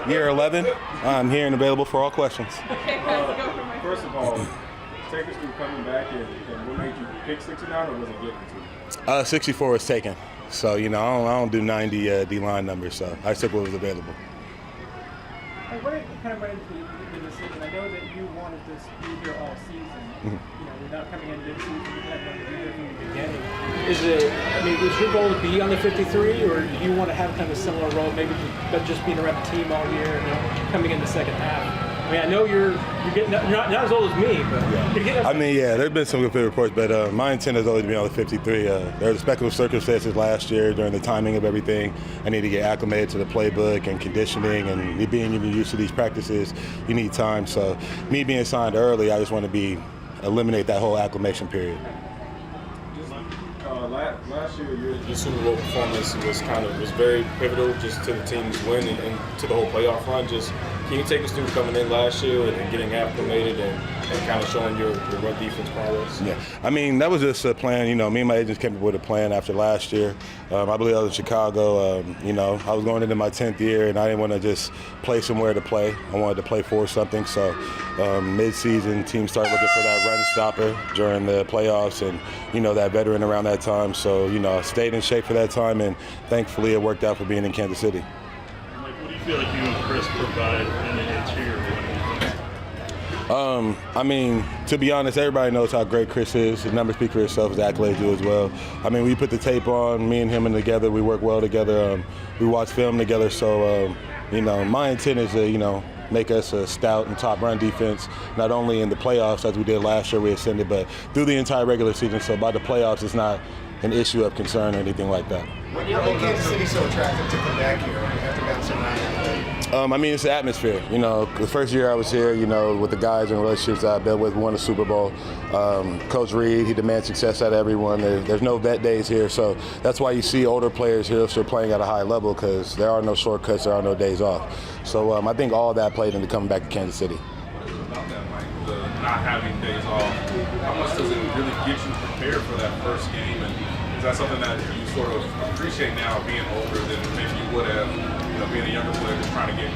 year 11. I'm here and available for all questions. First of all, take us through coming back and what made you pick 69 or was it given to you? 64 was taken. So, you know, I don't do 90 D-line numbers, so I took what was available. Hey, what kind of went into the decision? I know that you wanted to be here all season. You know, you're not coming in mid-season. You kind of wanted to be here from the beginning. Is your goal to be on the 53, or do you want to have kind of a similar role, maybe but just being around the team all year and coming in the second half? I mean, I know you're not as old as me, but you're getting. I mean, yeah, there's been some good reports, but my intent has always been on the 53. There were speculative circumstances last year during the timing of everything. I need to get acclimated to the playbook and conditioning, and me being even used to these practices, you need time. So me being signed early, I just want to eliminate that whole acclimation period. Last year, your Super Bowl performance was very pivotal just to the team's win and to the whole playoff run. Can you take us through coming in last year and getting acclimated and kind of showing your run defense progress? Yeah, I mean, that was just a plan. You know, me and my agents came up with a plan after last year. I believe I was in Chicago. You know, I was going into my 10th year, and I didn't want to just play somewhere to play. I wanted to play for something. So mid-season, teams started looking for that run stopper during the playoffs and, you know, that veteran around that time. So, you know, I stayed in shape for that time, and thankfully it worked out for being in Kansas City. What do you feel like you and Chris provide in the interior? I mean, to be honest, everybody knows how great Chris is. His numbers speak for himself, his accolades do as well. I mean, we put the tape on, me and him and together, we work well together. We watch film together, so, you know, my intent is to, you know, make us a stout and top run defense, not only in the playoffs as we did last year, we ascended, but through the entire regular season. So by the playoffs, it's not an issue of concern or anything like that. What made Kansas City so attractive to come back here after bouncing around? I mean, it's the atmosphere. You know, the first year I was here, you know, with the guys and relationships I've been with, won a Super Bowl. Coach Reed, he demands success out of everyone. There's no vet days here, so that's why you see older players here still playing at a high level, because there are no shortcuts, there are no days off. So I think all that played into coming back to Kansas City. About that, Mike, the not having days off, how much does it really get you prepared for that first game? And is that something that you sort of appreciate now, being older than maybe you would have, you know, being a younger player just trying to get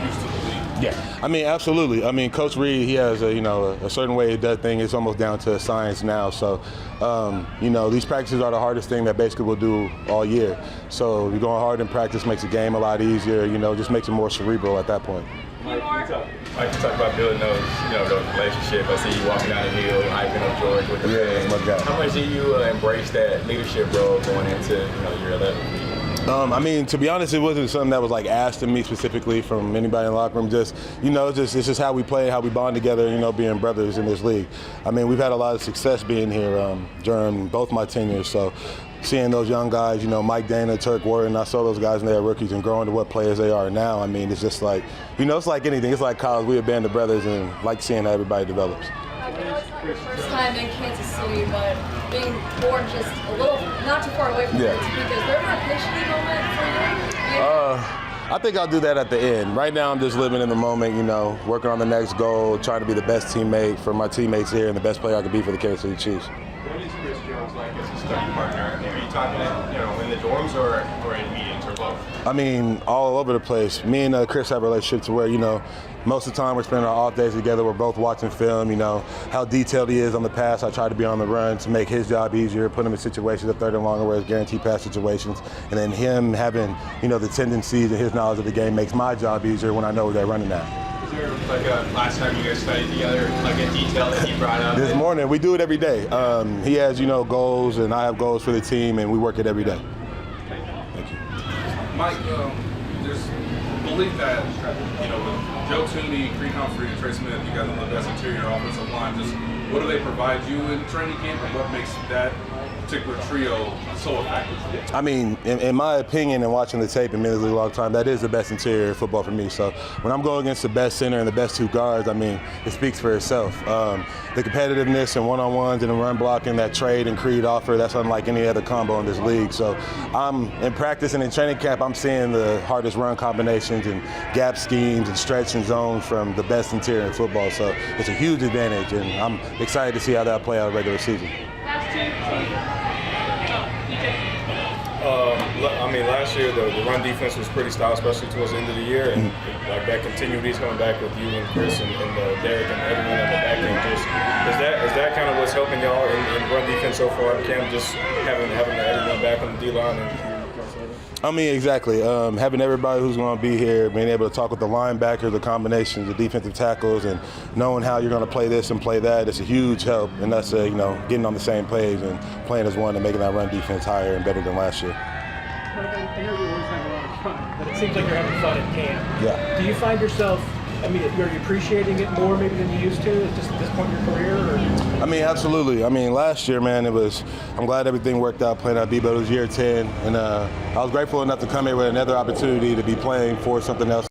used to the league? Yeah, I mean, absolutely. I mean, Coach Reed, he has a certain way he does things. It's almost down to science now. So, you know, these practices are the hardest thing that basically we'll do all year. So you're going hard in practice makes the game a lot easier. You know, just makes it more cerebral at that point. Mike, you talk about building those relationship. I see you walking down the hill, hyping up George with the fans. How much do you embrace that leadership role going into year 11? I mean, to be honest, it wasn't something that was like asked of me specifically from anybody in the locker room. Just, you know, it's just how we play, how we bond together, you know, being brothers in this league. I mean, we've had a lot of success being here during both my tenures. So seeing those young guys, you know, Mike Dana, Turk Warren, I saw those guys when they were rookies and growing to what players they are now. I mean, it's just like, you know, it's like anything. It's like college. We're a band of brothers and like seeing how everybody develops. I know it's not your first time in Kansas City, but being born just a little, not too far away from the team, is there ever a pitch moment for you? I think I'll do that at the end. Right now, I'm just living in the moment, you know, working on the next goal, trying to be the best teammate for my teammates here and the best player I could be for the Kansas City Chiefs. What is Chris Jones like as a study partner? Are you talking, in the dorms or in meetings or both? I mean, all over the place. Me and Chris have a relationship to where, you know, most of the time we're spending our off days together. We're both watching film, you know, how detailed he is on the pass. I try to be on the run to make his job easier, put him in situations of third and longer where it's guaranteed pass situations. And then him having, you know, the tendencies and his knowledge of the game makes my job easier when I know where they're running at. Is there like a last time you guys studied together, like a detail that he brought up? This morning, we do it every day. He has, you know, goals and I have goals for the team and we work it every day. Thank you. Mike, there's belief that, you know, with Joe Tooney, Creed Humphrey, and Trey Smith, you guys are the best interior offensive line. Just what do they provide you in training camp, and what makes that particular trio so effective? I mean, in my opinion, and watching the tape and admittedly a long time, that is the best interior football for me. So when I'm going against the best center and the best two guards, I mean, it speaks for itself. The competitiveness and one-on-ones and the run blocking that Trade and Creed offer, that's unlike any other combo in this league. So I'm in practice and in training camp, I'm seeing the hardest run combinations and gap schemes and stretch and zone from the best interior in football. So it's a huge advantage, and I'm excited to see how that'll play out in the regular season. I mean, last year the run defense was pretty stout, especially towards the end of the year, and like that continued. He's coming back with you and Chris and Derek and everyone on the back end. Just is that kind of what's helping y'all in run defense so far in camp? Just having everyone back on the D line and. I mean, exactly. Having everybody who's going to be here, being able to talk with the linebackers, the combinations, the defensive tackles, and knowing how you're going to play this and play that, it's a huge help. And that's, getting on the same page and playing as one and making that run defense higher and better than last year. I know you always have a lot of fun, but it seems like you're having fun at camp. Yeah. Do you find yourself, are you appreciating it more maybe than you used to at just this point in your career? Or? I mean, absolutely. I mean, last year, man, I'm glad everything worked out playing at Bebo. It was year 10, and I was grateful enough to come here with another opportunity to be playing for something else